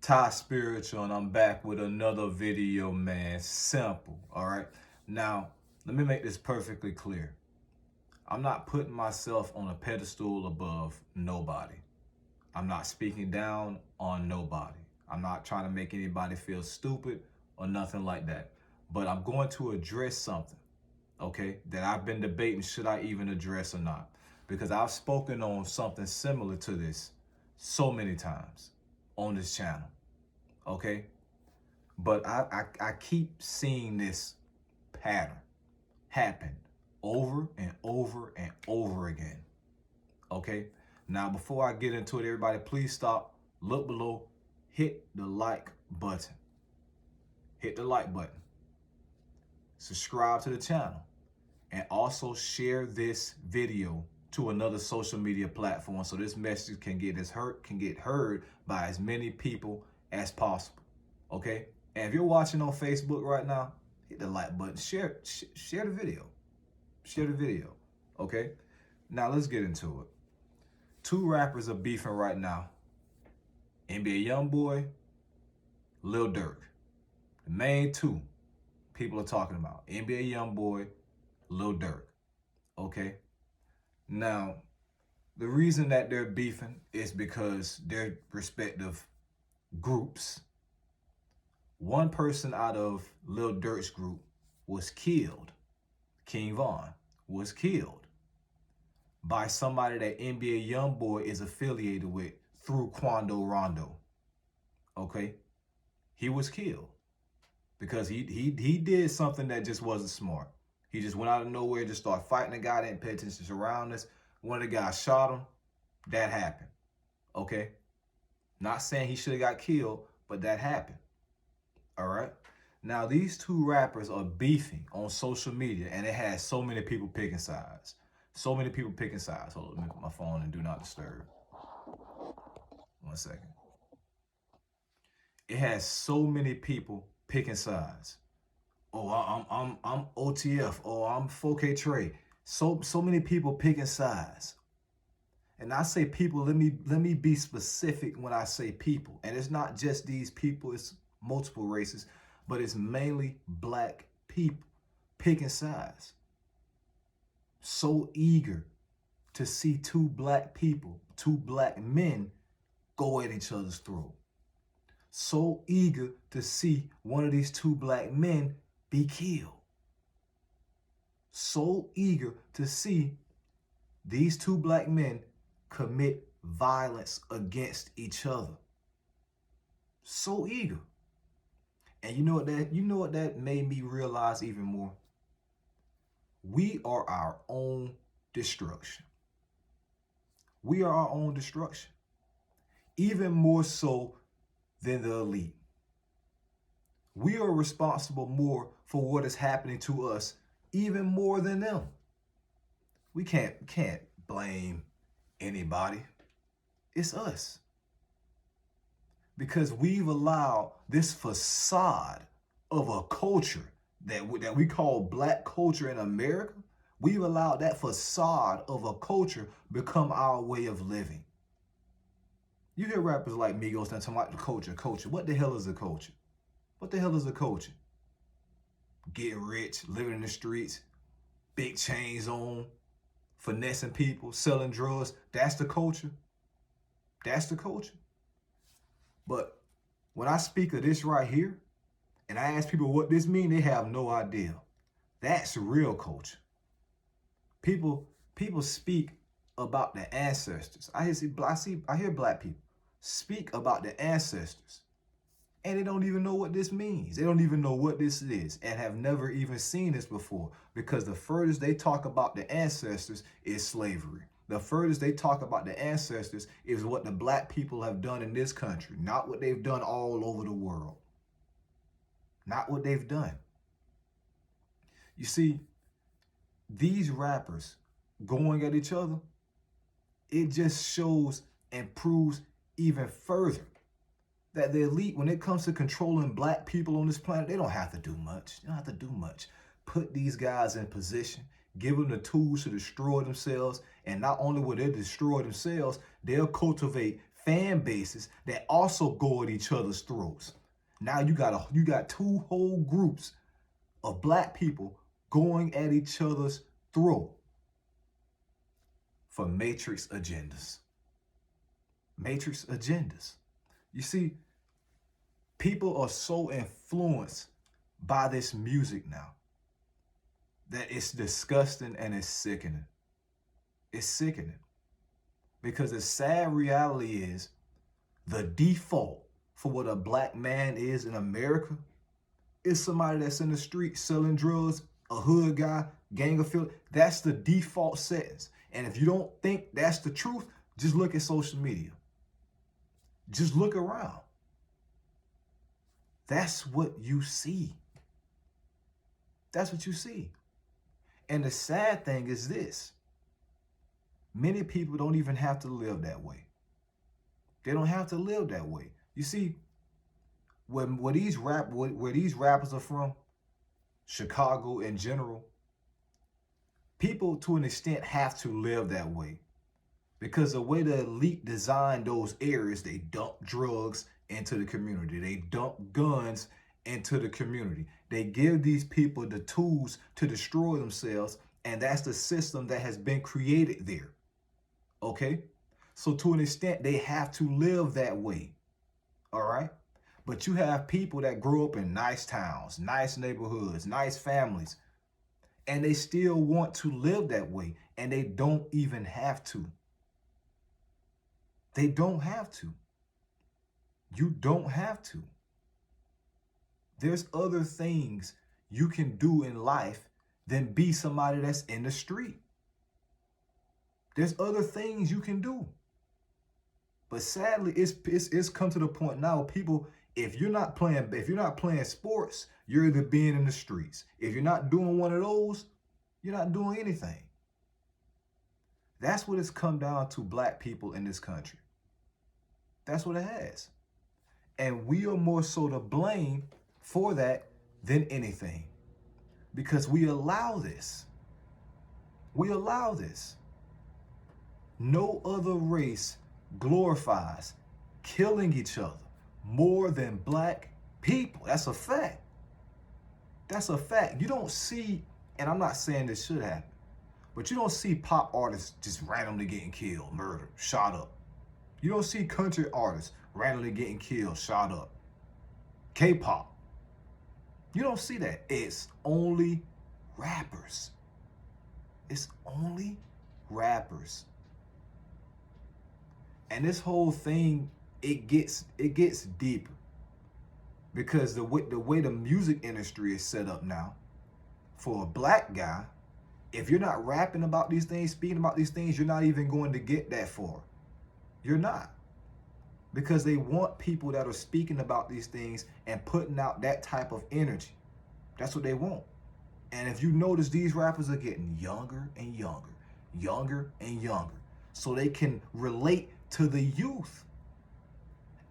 Ty Spiritual, and I'm back with another video, man. Simple, all right? Now, let me make this perfectly clear. I'm not putting myself on a pedestal above nobody. I'm not speaking down on nobody. I'm not trying to make anybody feel stupid or nothing like that. But I'm going to address something, okay, that I've been debating should I even address or not. Because I've spoken on something similar to this so many times on this channel, okay? But I keep seeing this pattern happen over and over and over again, okay? Now, before I get into it, everybody, please stop, look below, hit the like button. Hit the like button. Subscribe to the channel. And also share this video to another social media platform so this message can get heard by as many people as possible. Okay? And if you're watching on Facebook right now, hit the like button. Share the video. Share the video. Okay? Now let's get into it. Two rappers are beefing right now. NBA Youngboy, Lil Durk. The main two people are talking about. NBA Youngboy, Lil Durk. Okay? Now, the reason that they're beefing is because their respective groups. One person out of Lil Durk's group was killed. King Von was killed by somebody that NBA Youngboy is affiliated with through Quando Rondo. Okay? He was killed because he did something that just wasn't smart. He just went out of nowhere, just started fighting a guy, didn't pay attention to surroundings. One of the guys shot him. That happened. Okay? Not saying he should have got killed, but that happened. All right? Now, these two rappers are beefing on social media, and it has so many people picking sides. So many people picking sides. Hold on, let me put my phone in Do Not Disturb. 1 second. It has so many people picking sides. Oh, I'm OTF. Oh, I'm 4K Trey. So many people picking sides. And I say people, let me be specific when I say people. And it's not just these people, it's multiple races, but it's mainly black people picking sides. So eager to see two black people, two black men go at each other's throat. So eager to see one of these two black men be killed. So eager to see these two black men commit violence against each other. So eager. And you know what that made me realize even more? We are our own destruction. We are our own destruction. Even more so than the elite. We are responsible more for what is happening to us, even more than them. We can't blame anybody. It's us. Because we've allowed this facade of a culture that we call black culture in America. We've allowed that facade of a culture become our way of living. You hear rappers like Migos talking about the culture. What the hell is a culture? What the hell is a culture? Getting rich, living in the streets, big chains on, finessing people, selling drugs. That's the culture. That's the culture. But when I speak of this right here, and I ask people what this means, they have no idea. That's real culture. People speak about the ancestors. I hear black people speak about the ancestors, and they don't even know what this means. They don't even know what this is and have never even seen this before, because the furthest they talk about the ancestors is slavery. The furthest they talk about the ancestors is what the black people have done in this country, not what they've done all over the world. Not what they've done. You see, these rappers going at each other, it just shows and proves even further that the elite, when it comes to controlling black people on this planet, they don't have to do much. They don't have to do much. Put these guys in position, give them the tools to destroy themselves, and not only will they destroy themselves, they'll cultivate fan bases that also go at each other's throats. Now you got two whole groups of black people going at each other's throat for matrix agendas. Matrix agendas. You see, people are so influenced by this music now that it's disgusting and it's sickening. It's sickening. Because the sad reality is the default for what a black man is in America is somebody that's in the street selling drugs, a hood guy, gang affiliate. That's the default settings. And if you don't think that's the truth, just look at social media. Just look around. That's what you see. That's what you see. And the sad thing is this. Many people don't even have to live that way. They don't have to live that way. You see, where these rappers are from, Chicago in general, people to an extent have to live that way. Because the way the elite designed those areas, they dump drugs into the community. They dump guns into the community. They give these people the tools to destroy themselves, and that's the system that has been created there. Okay? So to an extent, they have to live that way. All right? But you have people that grow up in nice towns, nice neighborhoods, nice families, and they still want to live that way, and they don't even have to. They don't have to. You don't have to. There's other things you can do in life than be somebody that's in the street. There's other things you can do. But sadly, it's come to the point now, people, if you're not playing sports, you're either being in the streets. If you're not doing one of those, you're not doing anything. That's what it's come down to, black people in this country. That's what it has. And we are more so to blame for that than anything. Because we allow this. We allow this. No other race glorifies killing each other more than black people. That's a fact. That's a fact. You don't see, and I'm not saying this should happen, but you don't see pop artists just randomly getting killed, murdered, shot up. You don't see country artists randomly getting killed, shot up. K-pop. You don't see that. It's only rappers. It's only rappers. And this whole thing, it gets deeper. Because the way the music industry is set up now, for a black guy, if you're not rapping about these things, speaking about these things, you're not even going to get that far. You're not. Because they want people that are speaking about these things and putting out that type of energy. That's what they want. And if you notice, these rappers are getting younger and younger, younger and younger, so they can relate to the youth.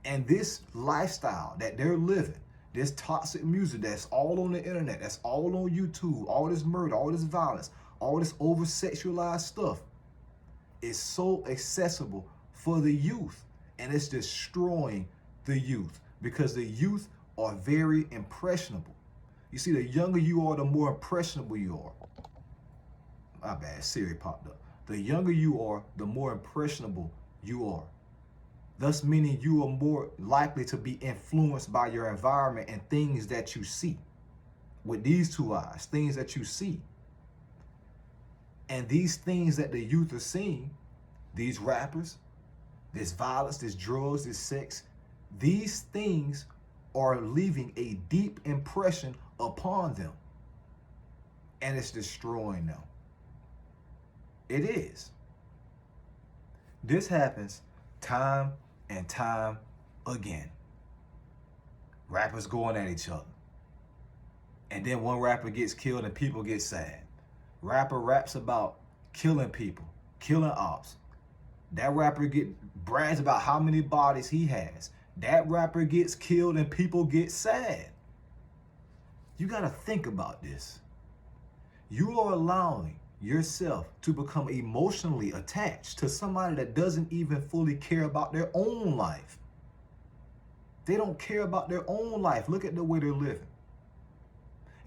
And this lifestyle that they're living, this toxic music that's all on the internet, that's all on YouTube, all this murder, all this violence, all this over-sexualized stuff, is so accessible for the youth. And it's destroying the youth because the youth are very impressionable. You see, the younger you are, the more impressionable you are. My bad, Siri popped up. The younger you are, the more impressionable you are. Thus meaning you are more likely to be influenced by your environment and things that you see. With these two eyes, things that you see. And these things that the youth are seeing, these rappers, this violence, this drugs, this sex, these things are leaving a deep impression upon them. And it's destroying them. It is. This happens time and time again. Rappers going at each other. And then one rapper gets killed and people get sad. Rapper raps about killing people, killing ops. That rapper brags about how many bodies he has. That rapper gets killed and people get sad. You gotta think about this. You are allowing yourself to become emotionally attached to somebody that doesn't even fully care about their own life. They don't care about their own life. Look at the way they're living.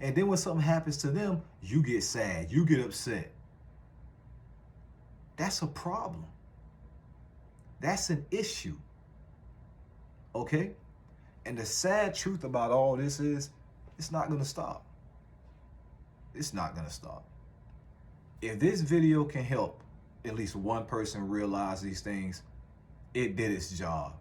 And then when something happens to them, you get sad, you get upset. That's a problem. That's an issue. Okay? And the sad truth about all this is, it's not gonna stop. It's not gonna stop. If this video can help at least one person realize these things, it did its job.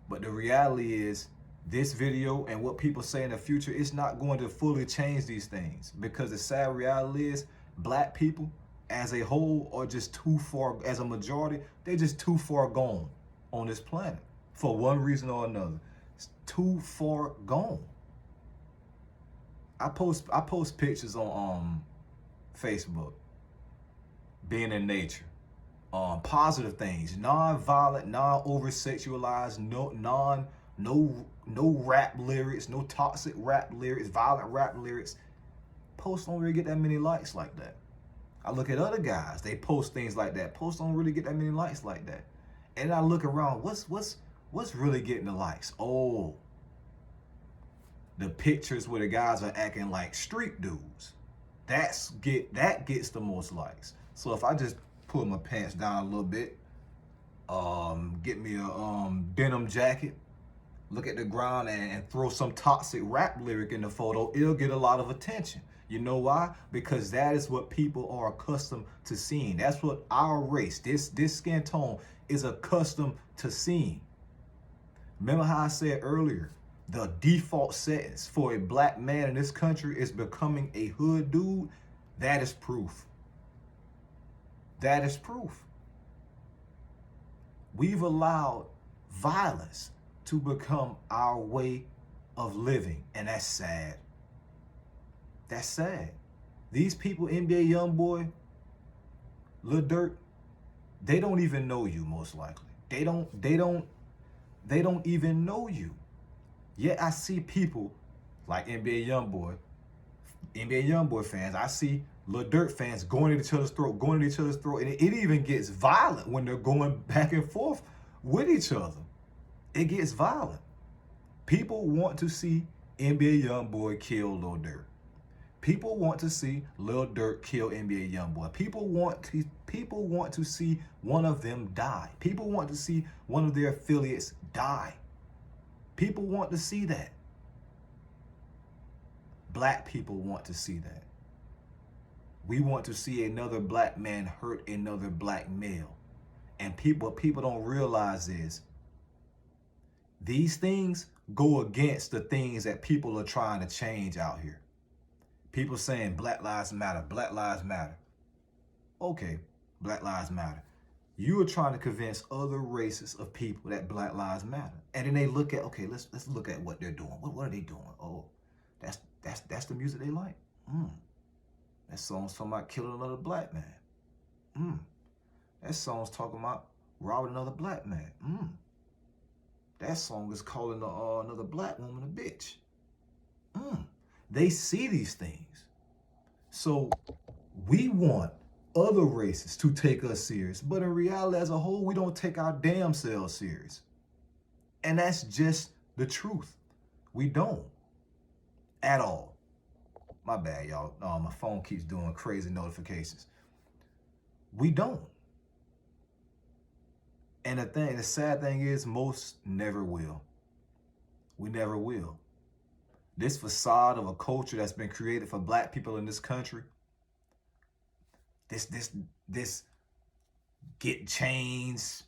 But the reality is, this video and what people say in the future, it's not going to fully change these things, because the sad reality is black people as a whole are just too far, as a majority, they're just too far gone on this planet for one reason or another. It's too far gone. I post pictures on Facebook, being in nature, positive things, non-violent, non-over-sexualized, no rap lyrics, no toxic rap lyrics, violent rap lyrics. Posts don't really get that many likes like that. I look at other guys, they post things like that. Posts don't really get that many likes like that. And I look around, what's really getting the likes? Oh, the pictures where the guys are acting like street dudes. That gets the most likes. So if I just pull my pants down a little bit, get me a denim jacket, look at the ground and throw some toxic rap lyric in the photo, it'll get a lot of attention. You know why? Because that is what people are accustomed to seeing. That's what our race, this skin tone, is accustomed to seeing. Remember how I said earlier, the default settings for a black man in this country is becoming a hood dude? That is proof. That is proof. We've allowed violence to become our way of living, and that's sad. That's sad. These people, NBA Youngboy, Lil Durk, they don't even know you, most likely. They don't even know you. Yet I see people like NBA Youngboy fans. I see Lil Durk fans going at each other's throat, and it even gets violent when they're going back and forth with each other. It gets violent. People want to see NBA Youngboy kill Lil Durk. People want to see Lil Durk kill NBA Youngboy. People want to see one of them die. People want to see one of their affiliates die. People want to see that. Black people want to see that. We want to see another black man hurt another black male. And what people don't realize is these things go against the things that people are trying to change out here. People saying Black Lives Matter, Black Lives Matter. Okay, Black Lives Matter. You are trying to convince other races of people that Black Lives Matter. And then they look at, okay, let's look at what they're doing. What are they doing? Oh, that's the music they like. That song's talking about killing another black man. That song's talking about robbing another black man. That song is calling another black woman a bitch. They see these things. So we want other races to take us serious, but in reality, as a whole, we don't take our damn selves serious. And that's just the truth. We don't at all. My bad, y'all. My phone keeps doing crazy notifications. We don't. And the sad thing is, most never will. We never will. This facade of a culture that's been created for black people in this country, this get chains,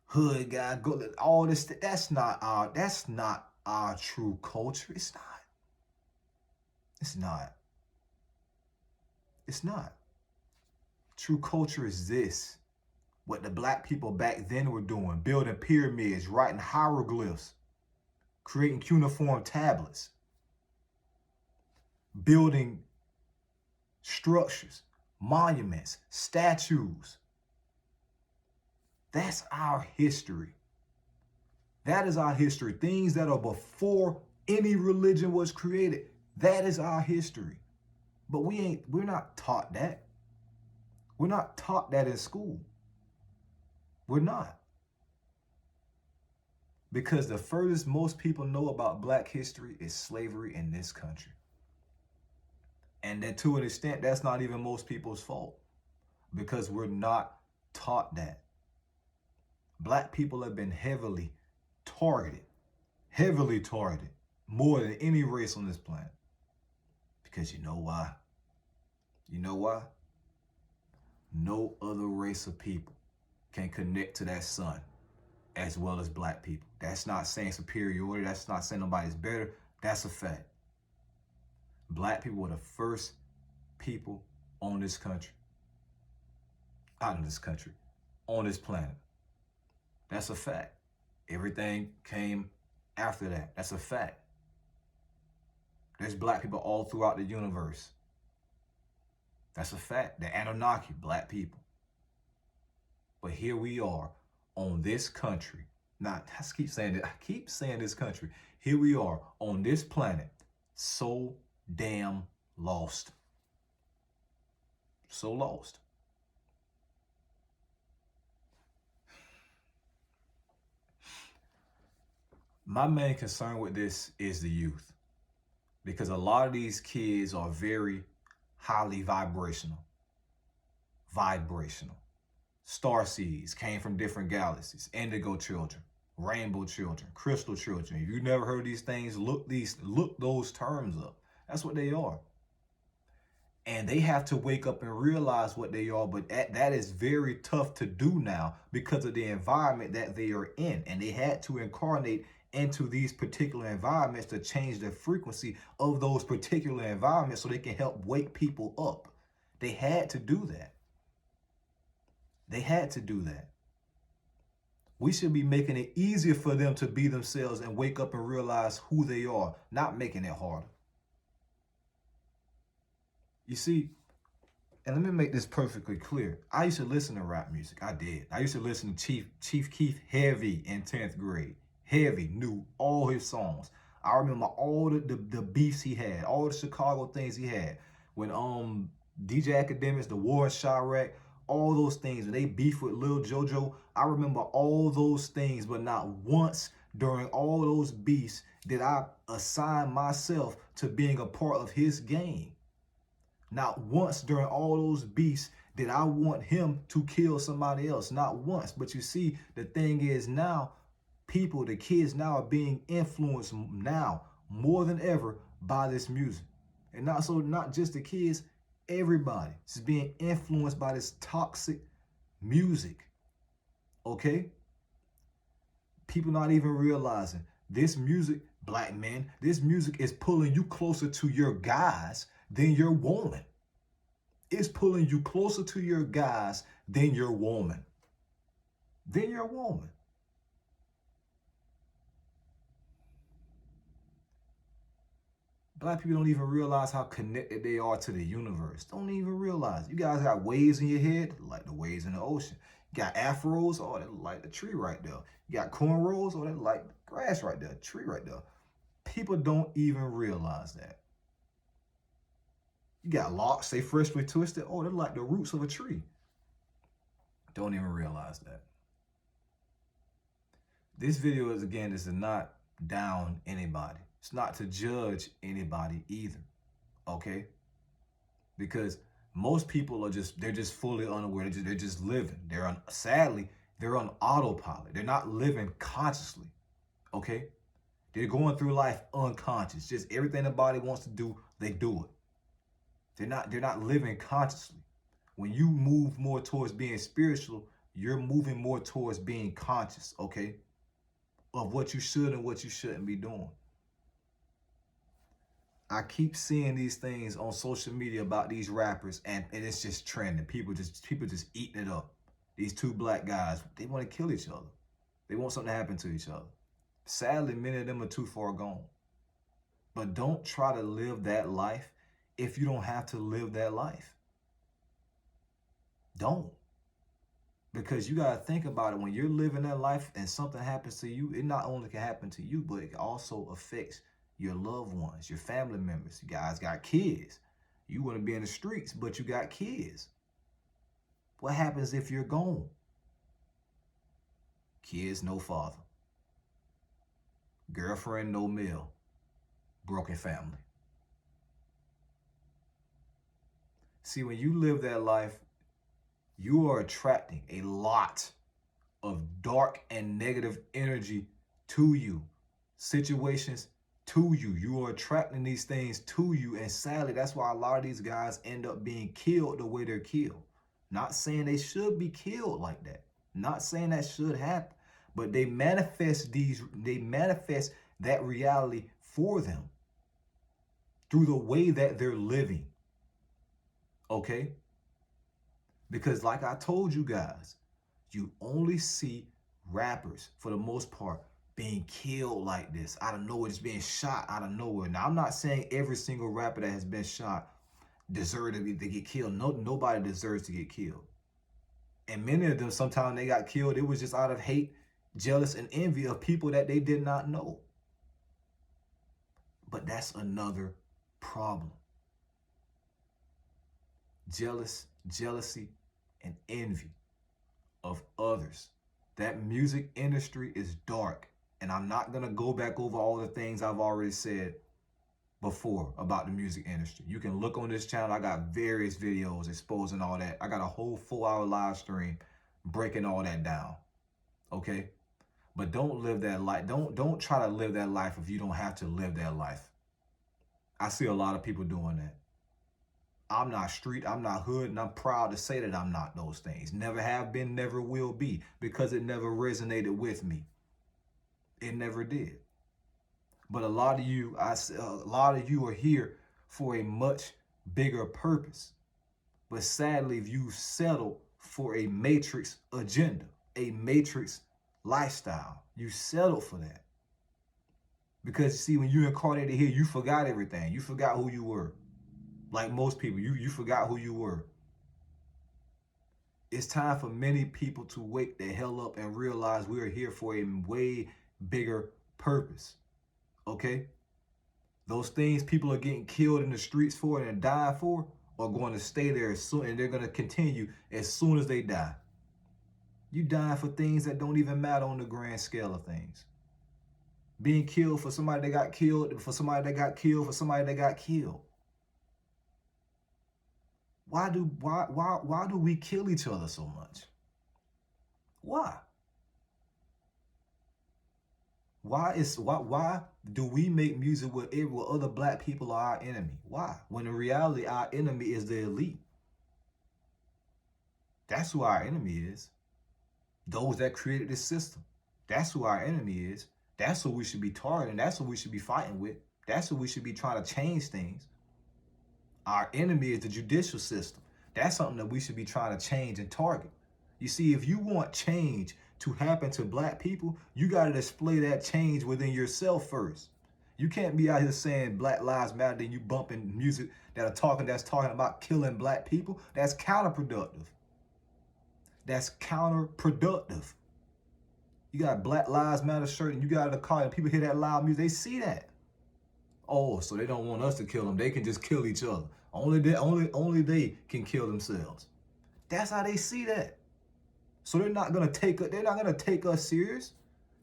hood guy, go, all this, that's not our true culture. It's not. True culture is this. What the black people back then were doing, building pyramids, writing hieroglyphs, creating cuneiform tablets, building structures, monuments, statues. That's our history. That is our history. Things that are before any religion was created. That is our history. But we're not taught that. We're not taught that in school. We're not. Because the furthest most people know about black history is slavery in this country. And then to an extent, that's not even most people's fault, because we're not taught that. Black people have been heavily targeted, more than any race on this planet. Because you know why? You know why? No other race of people can connect to that sun as well as black people. That's not saying superiority. That's not saying nobody's better. That's a fact. Black people were the first people on this country, out of this country, on this planet. That's a fact. Everything came after that. That's a fact. There's black people all throughout the universe. That's a fact. The Anunnaki, black people. But here we are on this country. Now, I keep saying this country. Here we are on this planet, so damn lost. So lost. My main concern with this is the youth, because a lot of these kids are very highly vibrational. Star seeds came from different galaxies, indigo children, rainbow children, crystal children. If you never heard these things, look those terms up. That's what they are. And they have to wake up and realize what they are, but that is very tough to do now because of the environment that they are in. And they had to incarnate into these particular environments to change the frequency of those particular environments so they can help wake people up. They had to do that. They had to do that. We should be making it easier for them to be themselves and wake up and realize who they are, not making it harder. You see, and let me make this perfectly clear. I used to listen to rap music. I did. I used to listen to Chief Keef heavy in 10th grade. Heavy, knew all his songs. I remember all the beefs he had, all the Chicago things he had. When DJ Academics, the War in Chirac, all those things, and they beef with Lil JoJo. I remember all those things, but not once during all those beefs did I assign myself to being a part of his game. Not once during all those beefs did I want him to kill somebody else. Not once. But you see, the thing is now, the kids now are being influenced now more than ever by this music. And not just the kids, everybody is being influenced by this toxic music. Okay? People not even realizing this music, black men, this music is pulling you closer to your guys than your woman. It's pulling you closer to your guys than your woman. Black people don't even realize how connected they are to the universe. Don't even realize. You guys got waves in your head, like the waves in the ocean. You got afros, oh, that like the tree right there. You got cornrows, oh, that like the grass right there, tree right there. People don't even realize that. You got locks, they freshly twisted, oh, they're like the roots of a tree. Don't even realize that. This video is, again, this is not down anybody. It's not to judge anybody either, okay? Because most people are they're just fully unaware. They're just living. Sadly, they're on autopilot. They're not living consciously, okay? They're going through life unconscious. Just everything the body wants to do, they do it. They're not living consciously. When you move more towards being spiritual, you're moving more towards being conscious, okay? Of what you should and what you shouldn't be doing. I keep seeing these things on social media about these rappers, and it's just trending. People just eating it up. These two black guys, they want to kill each other. They want something to happen to each other. Sadly, many of them are too far gone. But don't try to live that life if you don't have to live that life. Don't. Because you got to think about it. When you're living that life and something happens to you, it not only can happen to you, but it also affects your loved ones, your family members. You guys got kids. You want to be in the streets, but you got kids. What happens if you're gone? Kids, no father. Girlfriend, no male. Broken family. See, when you live that life, you are attracting a lot of dark and negative energy to you, situations to you. You are attracting these things to you. And sadly, that's why a lot of these guys end up being killed the way they're killed. Not saying they should be killed like that. Not saying that should happen. But they manifest that reality for them through the way that they're living. Okay? Because like I told you guys, you only see rappers, for the most part, being killed like this, out of nowhere, just being shot out of nowhere. Now, I'm not saying every single rapper that has been shot deserves to get killed. No, nobody deserves to get killed. And many of them, sometimes they got killed, it was just out of hate, jealous, and envy of people that they did not know. But that's another problem. Jealousy, and envy of others. That music industry is dark. And I'm not going to go back over all the things I've already said before about the music industry. You can look on this channel. I got various videos exposing all that. I got a whole 4-hour live stream breaking all that down. Okay? But don't live that life. Don't try to live that life if you don't have to live that life. I see a lot of people doing that. I'm not street, I'm not hood, and I'm proud to say that I'm not those things. Never have been, never will be, because it never resonated with me. It never did. But a lot of you are here for a much bigger purpose. But sadly, you settle for a matrix agenda, a matrix lifestyle. You settle for that. Because you see, when you incarnated here, you forgot everything. You forgot who you were. Like most people, you forgot who you were. It's time for many people to wake the hell up and realize we are here for a way bigger purpose. Okay? Those things people are getting killed in the streets for and dying for are going to stay there as soon, and they're going to continue as soon as they die. You dying for things that don't even matter on the grand scale of things. Being killed for somebody that got killed, for somebody that got killed, for somebody that got killed. Why do we kill each other so much? Why? Why do we make music where other black people are our enemy? Why? When in reality, our enemy is the elite. That's who our enemy is. Those that created this system. That's who our enemy is. That's who we should be targeting. That's who we should be fighting with. That's who we should be trying to change things. Our enemy is the judicial system. That's something that we should be trying to change and target. You see, if you want change to happen to black people, you got to display that change within yourself first. You can't be out here saying Black Lives Matter, then you bumping music that's talking about killing black people. That's counterproductive. That's counterproductive. You got Black Lives Matter shirt and you got it in the car and people hear that loud music, they see that. Oh, so they don't want us to kill them. They can just kill each other. Only they can kill themselves. That's how they see that. So they're not gonna take us serious.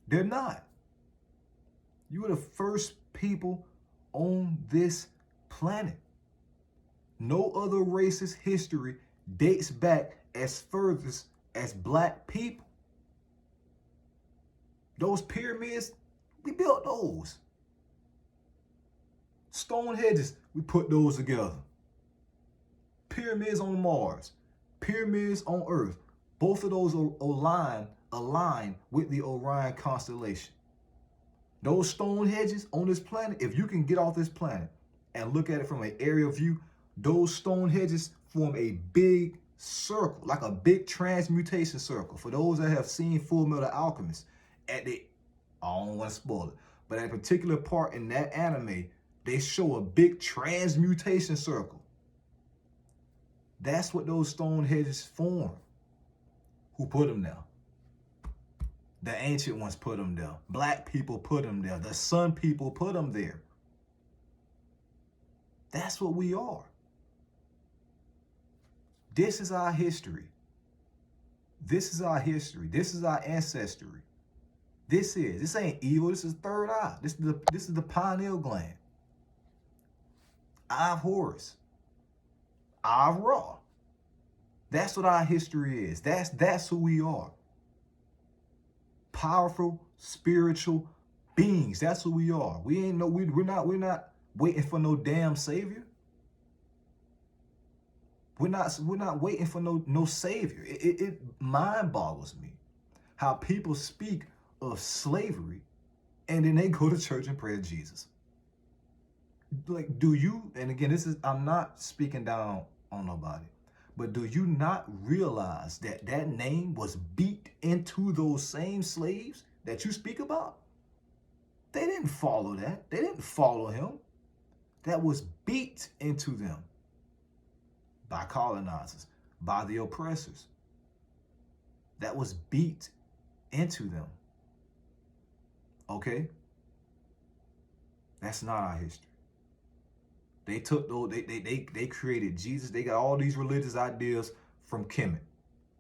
They're not. You are the first people on this planet. No other race's history dates back as furthest as black people. Those pyramids, we built those. Stone hedges, we put those together. Pyramids on Mars, pyramids on Earth. Both of those align with the Orion constellation. Those stone hedges on this planet, if you can get off this planet and look at it from an aerial view, those stone hedges form a big circle, like a big transmutation circle. For those that have seen Full Metal Alchemist, I don't want to spoil it, but at a particular part in that anime, they show a big transmutation circle. That's what those stone hedges form. Who put them there? The ancient ones put them there. Black people put them there. The sun people put them there. That's what we are. This is our history. This is our history. This is our ancestry. This ain't evil. This is third eye. This is the pineal gland. Eye of Horus. Eye of Ra. That's what our history is. That's who we are. Powerful, spiritual beings. That's who we are. We're not waiting for no damn savior. We're not waiting for no savior. It mind boggles me how people speak of slavery and then they go to church and pray to Jesus. Like, do you, and again, I'm not speaking down on nobody, but do you not realize that that name was beat into those same slaves that you speak about? They didn't follow that. They didn't follow him. That was beat into them by colonizers, by the oppressors. That was beat into them. Okay? That's not our history. They took those, they created Jesus. They got all these religious ideas from Kemet,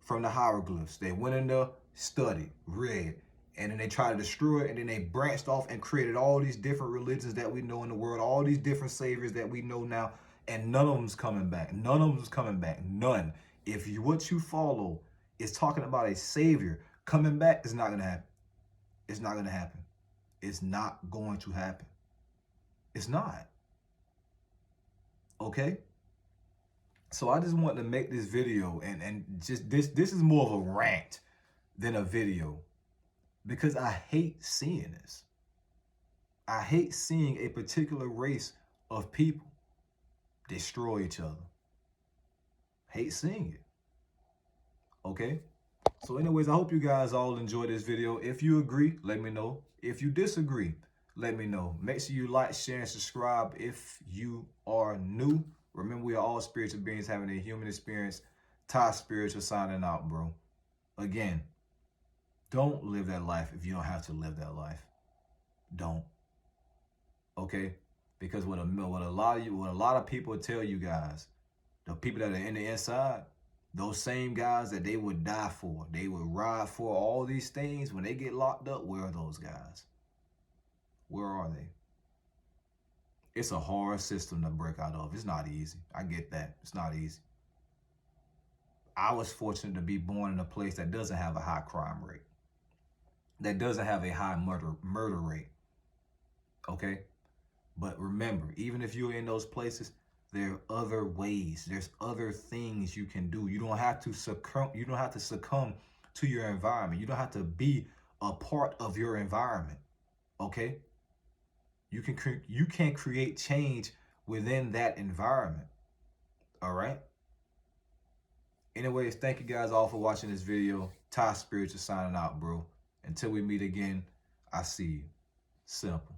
from the hieroglyphs. They went in there, studied, read, and then they tried to destroy it, and then they branched off and created all these different religions that we know in the world, all these different saviors that we know now, and none of them's coming back. None of them's coming back. None. If what you follow is talking about a savior coming back, it's not going to happen. It's not going to happen. It's not going to happen. It's not. Okay? So I just want to make this video and just this is more of a rant than a video because I hate seeing this. I hate seeing a particular race of people destroy each other. Hate seeing it. Okay? So anyways, I hope you guys all enjoyed this video. If you agree, let me know. If you disagree, let me know. Make sure you like, share, and subscribe if you are new. Remember, we are all spiritual beings having a human experience. Ty Spiritual signing out, bro. Again, don't live that life if you don't have to live that life. Don't. Okay? Because what a lot of people tell you guys, the people that are in the inside, those same guys that they would die for, they would ride for, all these things, when they get locked up, where are those guys? Where are they? It's a hard system to break out of. It's not easy. I get that. It's not easy. I was fortunate to be born in a place that doesn't have a high crime rate, that doesn't have a high murder rate. Okay? But remember, even if you're in those places, there are other ways. There's other things you can do. You don't have to succumb. You don't have to succumb to your environment. You don't have to be a part of your environment. Okay? You can create change within that environment. All right? Anyways, thank you guys all for watching this video. Ty Spiritual signing out, bro. Until we meet again, I see you. Simple.